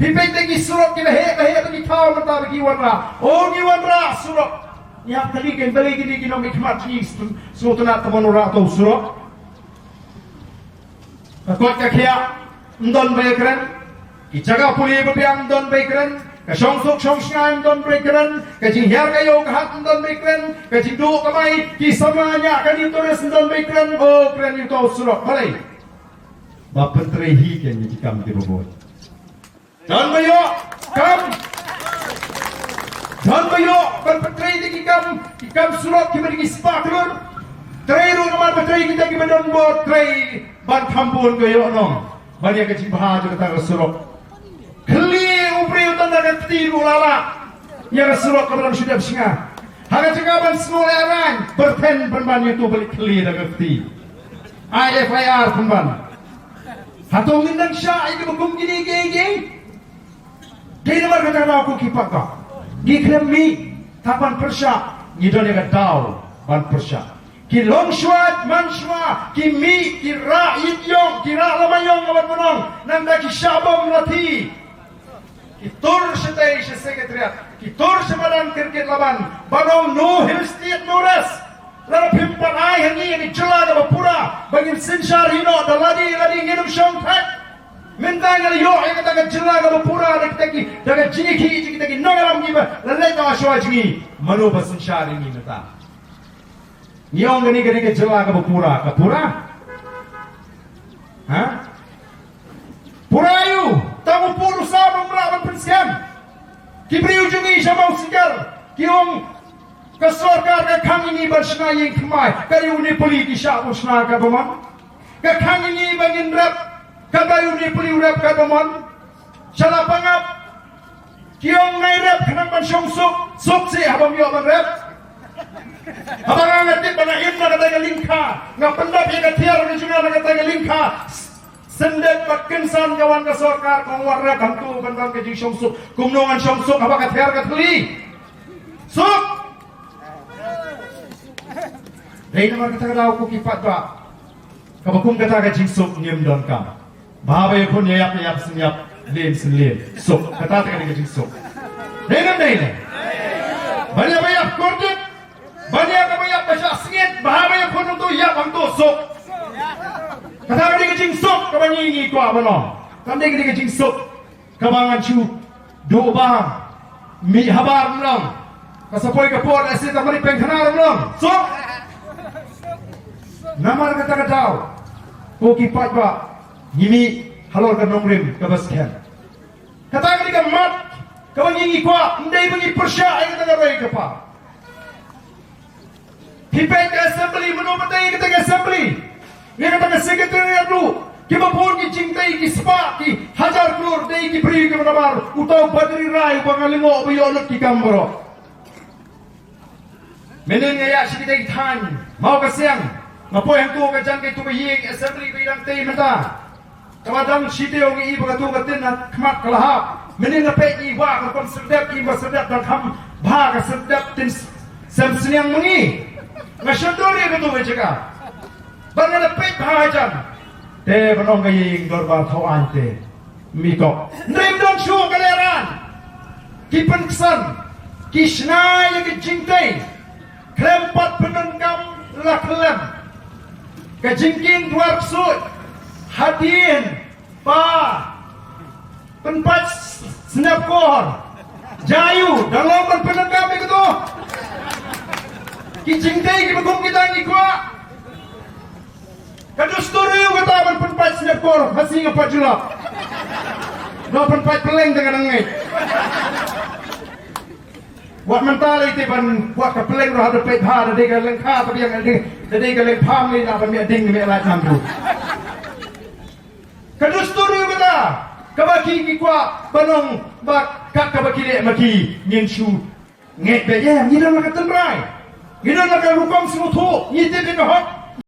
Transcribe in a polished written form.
Pipay tagi surok kita bagi tahu mata bagi warna. Oh ni warna surok. Ya kali kan balik ini kita mikmat ni semua nak teman orang tahu surok. Kuat kakia ndon baikran. Ijaga puli berpiang ndon baikran. Kasong sngai ndon baikran. Kajing hiar kayo kahat ndon baikran. Kajing du kamai kisamanya kani tulis ndon baikran. Oh keren itu tahu surok. Balik. Bapak terehi kan ni kam dirobot. John Bayo, kam. John Bayo, berpetrai di kam surat kita di sepakrun. Trai ru nama petrai kita kita don bot trai ban kampun Bayo nong. Banyak kecil bahasa kata surat. Keli upri utanda kati ulala. Ya surat keberam sudah bersinga. Harga cakapan semua orang berten penban itu balik keli dah kati. IFIR penban. Hatong nindang syah itu bukum gini geng. Dia nama kata aku kipak kau. Gikrem mi tapan persya ngidon yang tahu ban persya. Ki long swat man shwa ki mi ki ra ityong ki ra lamayong awan monong nanda ki syabam rati. Ki tur setai sekretariat ki tur semadan kirkit laban banong no hemstiat nores. Lalu pimpan ai hangi ni celah da pura bagi sinsyar hino da ladi nginum syong tak. Minta ngal yo ay kata jela ka pura dekki daga jiniki jiki nogaram giba lalle ka shwa jingi mano basun shari ni mata nyong gani ke jela ka pura ha pura yu tamu puru sa mumra pensiam kibri ujungi shamau sigar kiong ka sarkar ka khangini barsna yeng khmai kayu ni politi sha usna ka bama ka khangini bangin rap kabayu ni puli urap kadamon shala pangap kiong nai rap khanang ban song sok se habam yo ban rap abang ngati bana imna kata lingkha ngapanda bi katiar ni junga kata lingkha sendet patkensan kawan ka sarkar kong warra kantu ban ke jing song sok kumnongan song sok apa katiar katli sok dei nama kata daw ko kipat ba kabakum kata ka jing sok nyem don kam Bahawa pun yap senyap lim sok kata tekan dengan sok dengan ini banyak kordit banyak baca sengit bahawa pun untuk yap untuk sok kata dengan sok kapan ini kau abang kata dengan sok kabangan cu dua bang mi habar belum kasapoi kapor asyik tamari pengkhanar belum sok nama kata kau kipat ba ini halal kan nomrim kabaskan. Katakan dia mat, kawan ini kuat, ndai bagi persya yang kita garai kapa. Hipet assembly menobatai kita assembly. Yang kata sekretariat lu, kita pun cintai ki spa ki hajar crore dei ki beri ki menabar utau badri rai bangalingo biolog ki kambro. Menen ya sikita tan, mau kasiang, ngapo yang tu kajan ke tu yeng assembly bidang tei mata. Kawadang siti orang ibu katu katin nak kemat kelahap. Mending ngepek iwa kakon sedap iwa sedap dan ham bahaga sedap tin semsen yang mengi. Ngasyadori katu beceka. Bang ngepek bahajan. Te benong kaying dorba thau ante. Miko. Nrim don shu kaleran. Kipen kesan. Kisnai yang cintai. Krempat penengkam laklem. Kejingkin dua pesut. Hadiin pa penpat senap kor jayu dalam berpenegam itu kicingtai kibagum kita ni kuat kadus turu kata penpat senap kor masih ngapa julap no penpat peleng dengan ngait buat mental itu ban buat kepeleng roh ada pet har ada dengan lengkap tapi yang ada dengan lempam ni nak ban ding ni lah campur kadus turu kata kabaki ki kwa banong bak kak kabaki le maki nyen shu nget be ye ni don ka tenrai ni don ka rukom smutu ni te be hot